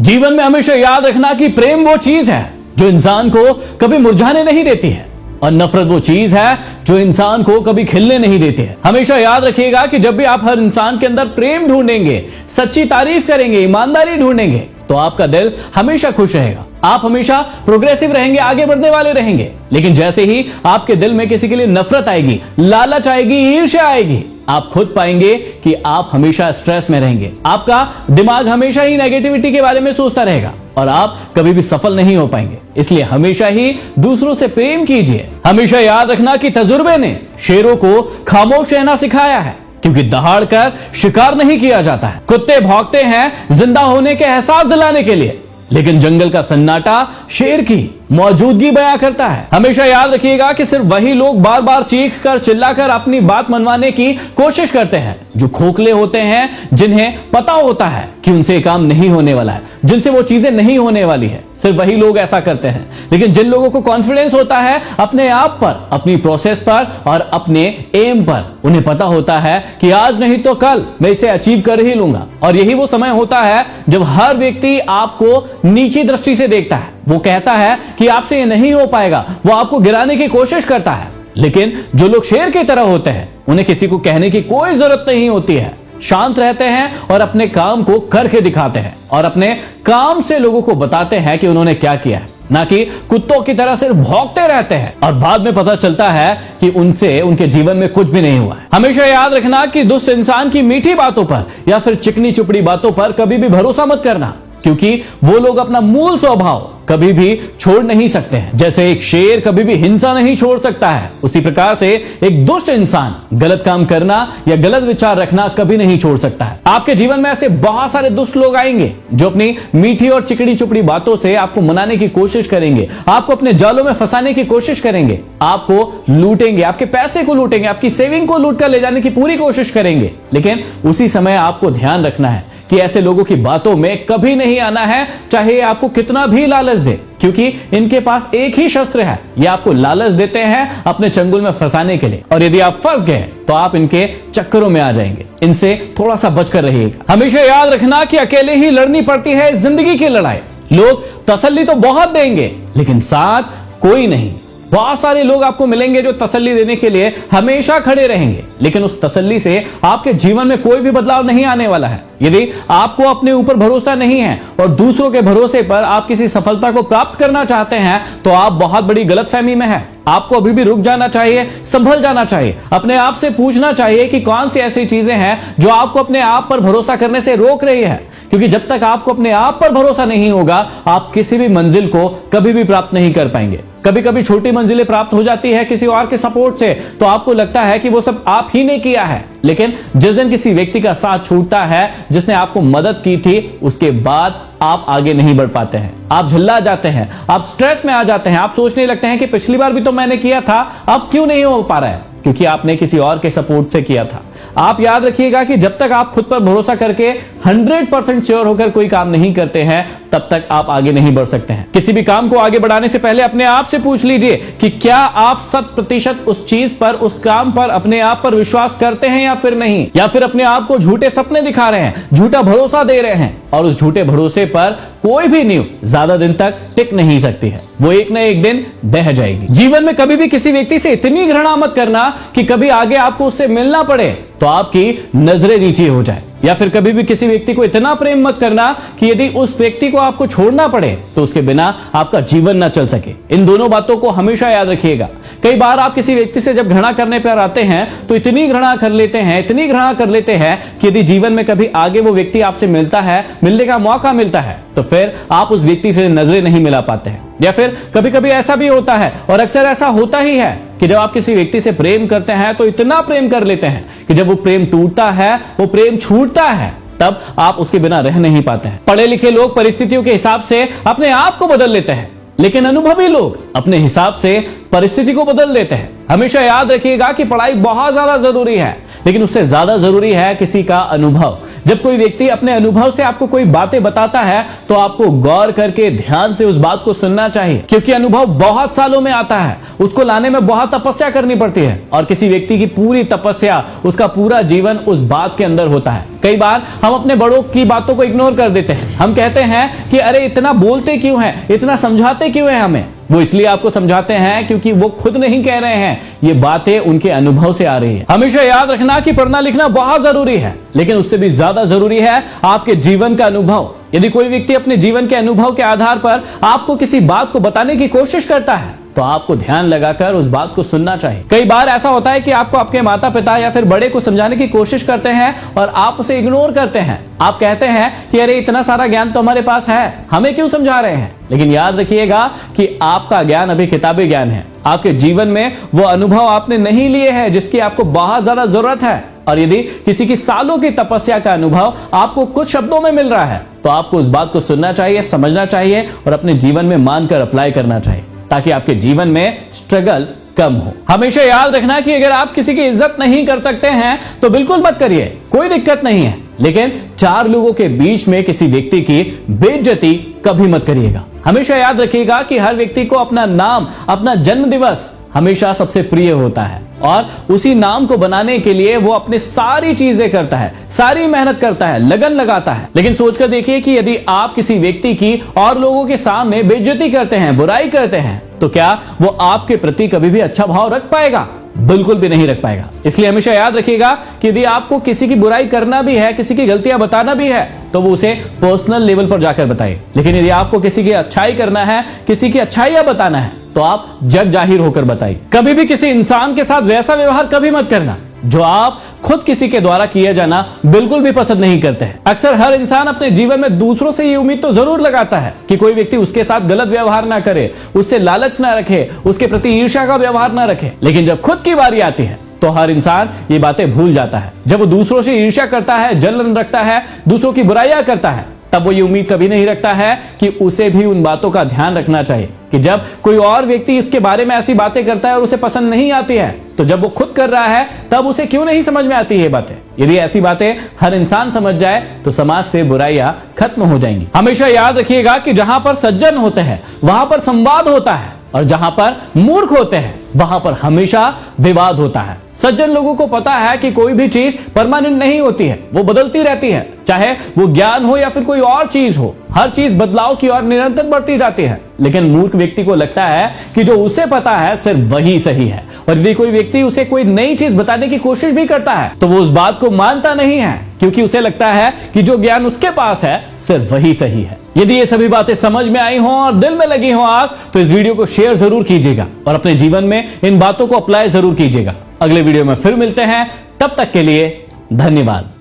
जीवन में हमेशा याद रखना कि प्रेम वो चीज है जो इंसान को कभी मुरझाने नहीं देती है और नफरत वो चीज है जो इंसान को कभी खिलने नहीं देती है। हमेशा याद रखिएगा कि जब भी आप हर इंसान के अंदर प्रेम ढूंढेंगे, सच्ची तारीफ करेंगे, ईमानदारी ढूंढेंगे, तो आपका दिल हमेशा खुश रहेगा। आप हमेशा प्रोग्रेसिव रहेंगे, आगे बढ़ने वाले रहेंगे। लेकिन जैसे ही आपके दिल में किसी के लिए नफरत आएगी, लालच आएगी, ईर्ष्या आएगी, आप खुद पाएंगे कि आप हमेशा स्ट्रेस में रहेंगे। आपका दिमाग हमेशा ही नेगेटिविटी के बारे में सोचता रहेगा और आप कभी भी सफल नहीं हो पाएंगे। इसलिए हमेशा ही दूसरों से प्रेम कीजिए। हमेशा याद रखना कि तजुर्बे ने शेरों को खामोश रहना सिखाया है, क्योंकि दहाड़ कर शिकार नहीं किया जाता है। कुत्ते भौंकते हैं जिंदा होने के एहसास दिलाने के लिए, लेकिन जंगल का सन्नाटा शेर की मौजूदगी बयां करता है। हमेशा याद रखिएगा कि सिर्फ वही लोग बार बार चीख कर चिल्लाकर अपनी बात मनवाने की कोशिश करते हैं जो खोखले होते हैं, जिन्हें पता होता है कि उनसे काम नहीं होने वाला है, जिनसे वो चीजें नहीं होने वाली है। सिर्फ वही लोग ऐसा करते हैं। लेकिन जिन लोगों को कॉन्फिडेंस होता है अपने आप पर, अपनी प्रोसेस पर और अपने एम पर, उन्हें पता होता है कि आज नहीं तो कल मैं इसे अचीव कर ही लूंगा। और यही वो समय होता है जब हर व्यक्ति आपको नीची दृष्टि से देखता है। वो कहता है कि आपसे ये नहीं हो पाएगा, वो आपको गिराने की कोशिश करता है। लेकिन जो लोग शेर की तरह होते हैं, उन्हें किसी को कहने की कोई जरूरत नहीं होती है। शांत रहते हैं और अपने काम को करके दिखाते हैं और अपने काम से लोगों को बताते हैं कि उन्होंने क्या किया है, ना कि कुत्तों की तरह सिर्फ भौंकते रहते हैं और बाद में पता चलता है कि उनसे उनके जीवन में कुछ भी नहीं हुआ है। हमेशा याद रखना कि दुष्ट इंसान की मीठी बातों पर या फिर चिकनी चुपड़ी बातों पर कभी भी भरोसा मत करना, क्योंकि वो लोग अपना मूल स्वभाव कभी भी छोड़ नहीं सकते हैं। जैसे एक शेर कभी भी हिंसा नहीं छोड़ सकता है, उसी प्रकार से एक दुष्ट इंसान गलत काम करना या गलत विचार रखना कभी नहीं छोड़ सकता है। आपके जीवन में ऐसे बहुत सारे दुष्ट लोग आएंगे जो अपनी मीठी और चिकनी चुपड़ी बातों से आपको मनाने की कोशिश करेंगे, आपको अपने जालों में फंसाने की कोशिश करेंगे, आपको लूटेंगे, आपके पैसे को लूटेंगे, आपकी सेविंग को लूट कर ले जाने की पूरी कोशिश करेंगे। लेकिन उसी समय आपको ध्यान रखना है कि ऐसे लोगों की बातों में कभी नहीं आना है, चाहे आपको कितना भी लालच दे, क्योंकि इनके पास एक ही शस्त्र है, ये आपको लालच देते हैं अपने चंगुल में फंसाने के लिए। और यदि आप फंस गए तो आप इनके चक्करों में आ जाएंगे। इनसे थोड़ा सा बचकर रहिएगा। हमेशा याद रखना कि अकेले ही लड़नी पड़ती है जिंदगी की लड़ाई। लोग तसल्ली तो बहुत देंगे, लेकिन साथ कोई नहीं। बहुत सारे लोग आपको मिलेंगे जो तसल्ली देने के लिए हमेशा खड़े रहेंगे, लेकिन उस तसल्ली से आपके जीवन में कोई भी बदलाव नहीं आने वाला है। यदि आपको अपने ऊपर भरोसा नहीं है और दूसरों के भरोसे पर आप किसी सफलता को प्राप्त करना चाहते हैं, तो आप बहुत बड़ी गलतफहमी में हैं। आपको अभी भी रुक जाना चाहिए, संभल जाना चाहिए, अपने आप से पूछना चाहिए कि कौन सी ऐसी चीजें हैं जो आपको अपने आप पर भरोसा करने से रोक रही है। क्योंकि जब तक आपको अपने आप पर भरोसा नहीं होगा, आप किसी भी मंजिल को कभी भी प्राप्त नहीं कर पाएंगे। कभी कभी छोटी मंजिलें प्राप्त हो जाती है किसी और के सपोर्ट से, तो आपको लगता है कि वो सब आप ही ने किया है। लेकिन जिस दिन किसी व्यक्ति का साथ छूटता है जिसने आपको मदद की थी, उसके बाद आप आगे नहीं बढ़ पाते हैं, आप झल्ला जाते हैं, आप स्ट्रेस में आ जाते हैं, आप सोचने लगते हैं कि पिछली बार भी तो मैंने किया था, अब क्यों नहीं हो पा रहा है, क्योंकि आपने किसी और के सपोर्ट से किया था। आप याद रखिएगा कि जब तक आप खुद पर भरोसा करके 100% श्योर होकर कोई काम नहीं करते हैं, तब तक आप आगे नहीं बढ़ सकते हैं। किसी भी काम को आगे बढ़ाने से पहले अपने आप से पूछ लीजिए कि क्या आप 100% उस चीज पर, उस काम पर, अपने आप पर विश्वास करते हैं या फिर नहीं, या फिर अपने आप को झूठे सपने दिखा रहे हैं, झूठा भरोसा दे रहे हैं। और उस झूठे भरोसे पर कोई भी नींव ज्यादा दिन तक टिक नहीं सकती है, वो एक न एक दिन बह जाएगी। जीवन में कभी भी किसी व्यक्ति से इतनी घृणा मत करना कि कभी आगे आपको उससे मिलना पड़े तो आपकी नजरें नीचे हो जाए, या फिर कभी भी किसी व्यक्ति को इतना प्रेम मत करना कि यदि उस व्यक्ति को आपको छोड़ना पड़े तो उसके बिना आपका जीवन ना चल सके। इन दोनों बातों को हमेशा याद रखिएगा। कई बार आप किसी व्यक्ति से जब घृणा करने पर आते हैं तो इतनी घृणा कर लेते हैं, इतनी घृणा कर लेते हैं कि यदि जीवन में कभी आगे वो व्यक्ति आपसे मिलता है, मिलने का मौका मिलता है, तो फिर आप उस व्यक्ति से नजरें नहीं मिला पाते हैं। या फिर कभी कभी ऐसा भी होता है, और अक्सर ऐसा होता ही है, कि जब आप किसी व्यक्ति से प्रेम करते हैं तो इतना प्रेम कर लेते हैं कि जब वो प्रेम टूटता है, वो प्रेम छूटता है, तब आप उसके बिना रह नहीं पाते हैं। पढ़े लिखे लोग परिस्थितियों के हिसाब से अपने आप को बदल लेते हैं, लेकिन अनुभवी लोग अपने हिसाब से परिस्थिति को बदल देते हैं। हमेशा याद रखिएगा कि पढ़ाई बहुत ज्यादा जरूरी है, लेकिन उससे ज्यादा जरूरी है किसी का अनुभव। जब कोई व्यक्ति अपने अनुभव से आपको कोई बातें बताता है तो आपको गौर करके ध्यान से उस बात को सुनना चाहिए, क्योंकि अनुभव बहुत सालों में आता है, उसको लाने में बहुत तपस्या करनी पड़ती है और किसी व्यक्ति की पूरी तपस्या, उसका पूरा जीवन उस बात के अंदर होता है। कई बार हम अपने बड़ों की बातों को इग्नोर कर देते हैं। हम कहते हैं कि अरे इतना बोलते क्यों हैं, इतना समझाते क्यों हैं हमें। वो इसलिए आपको समझाते हैं क्योंकि वो खुद नहीं कह रहे हैं, ये बातें उनके अनुभव से आ रही है। हमेशा याद रखना कि पढ़ना लिखना बहुत जरूरी है, लेकिन उससे भी ज्यादा जरूरी है आपके जीवन का अनुभव। यदि कोई व्यक्ति अपने जीवन के अनुभव के आधार पर आपको किसी बात को बताने की कोशिश करता है तो आपको ध्यान लगाकर उस बात को सुनना चाहिए। कई बार ऐसा होता है कि आपको आपके माता पिता या फिर बड़े को समझाने की कोशिश करते हैं और आप उसे इग्नोर करते हैं। आप कहते हैं कि अरे इतना सारा ज्ञान तो हमारे पास है, हमें क्यों समझा रहे हैं। लेकिन याद रखिएगा कि आपका ज्ञान अभी किताबी ज्ञान है। आपके जीवन में वो अनुभव आपने नहीं लिए हैं जिसकी आपको बहुत ज्यादा जरूरत है। और यदि किसी की सालों की तपस्या का अनुभव आपको कुछ शब्दों में मिल रहा है तो आपको उस बात को सुनना चाहिए, समझना चाहिए और अपने जीवन में मानकर अप्लाई करना चाहिए, ताकि आपके जीवन में स्ट्रगल कम हो। हमेशा याद रखना कि अगर आप किसी की इज्जत नहीं कर सकते हैं तो बिल्कुल मत करिए, कोई दिक्कत नहीं है, लेकिन 4 लोगों के बीच में किसी व्यक्ति की बेइज्जती कभी मत करिएगा। हमेशा याद रखिएगा कि हर व्यक्ति को अपना नाम, अपना जन्म दिवस हमेशा सबसे प्रिय होता है और उसी नाम को बनाने के लिए वो अपने सारी चीजें करता है, सारी मेहनत करता है, लगन लगाता है। लेकिन सोचकर देखिए कि यदि आप किसी व्यक्ति की और लोगों के सामने बेइज्जती करते हैं, बुराई करते हैं, तो क्या वो आपके प्रति कभी भी अच्छा भाव रख पाएगा? बिल्कुल भी नहीं रख पाएगा। इसलिए हमेशा याद रखिएगा कि यदि आपको किसी की बुराई करना भी है, किसी की गलतियां बताना भी है, तो वो उसे पर्सनल लेवल पर जाकर बताइए। लेकिन यदि आपको किसी की अच्छाई करना है, किसी की अच्छाइयां बताना है, तो आप जग जाहिर होकर बताइए। कभी भी किसी इंसान के साथ वैसा व्यवहार कभी मत करना जो आप खुद किसी के द्वारा किया जाना बिल्कुल भी पसंद नहीं करते हैं। अक्सर हर इंसान अपने जीवन में दूसरों से ये उम्मीद तो जरूर लगाता है कि कोई व्यक्ति उसके साथ गलत व्यवहार ना करे, उससे लालच ना रखे, उसके प्रति ईर्ष्या का व्यवहार ना रखे। लेकिन जब खुद की बारी आती है तो हर इंसान ये बातें भूल जाता है। जब वो दूसरों से ईर्ष्या करता है, जलन रखता है, दूसरों की बुराइयां करता है, तब वो ये उम्मीद कभी नहीं रखता है कि उसे भी उन बातों का ध्यान रखना चाहिए कि जब कोई और व्यक्ति उसके बारे में ऐसी बातें करता है और उसे पसंद नहीं आती है, तो जब वो खुद कर रहा है तब उसे क्यों नहीं समझ में आती है बातें। यदि ऐसी बातें हर इंसान समझ जाए तो समाज से बुराइयां खत्म हो जाएंगी। हमेशा याद रखिएगा कि जहां पर सज्जन होते हैं वहां पर संवाद होता है और जहां पर मूर्ख होते हैं वहां पर हमेशा विवाद होता है। सज्जन लोगों को पता है कि कोई भी चीज परमानेंट नहीं होती है, वो बदलती रहती है, चाहे वो ज्ञान हो या फिर कोई और चीज हो, हर चीज बदलाव की ओर निरंतर बढ़ती जाती है। लेकिन मूर्ख व्यक्ति को लगता है कि जो उसे पता है सिर्फ वही सही है, और यदि कोई व्यक्ति उसे कोई नई चीज बताने की कोशिश भी करता है तो वो उस बात को मानता नहीं है, क्योंकि उसे लगता है कि जो ज्ञान उसके पास है सिर्फ वही सही है। यदि ये सभी बातें समझ में आई हो और दिल में लगी हो आग, तो इस वीडियो को शेयर जरूर कीजिएगा और अपने जीवन में इन बातों को अप्लाई जरूर कीजिएगा। अगले वीडियो में फिर मिलते हैं, तब तक के लिए धन्यवाद।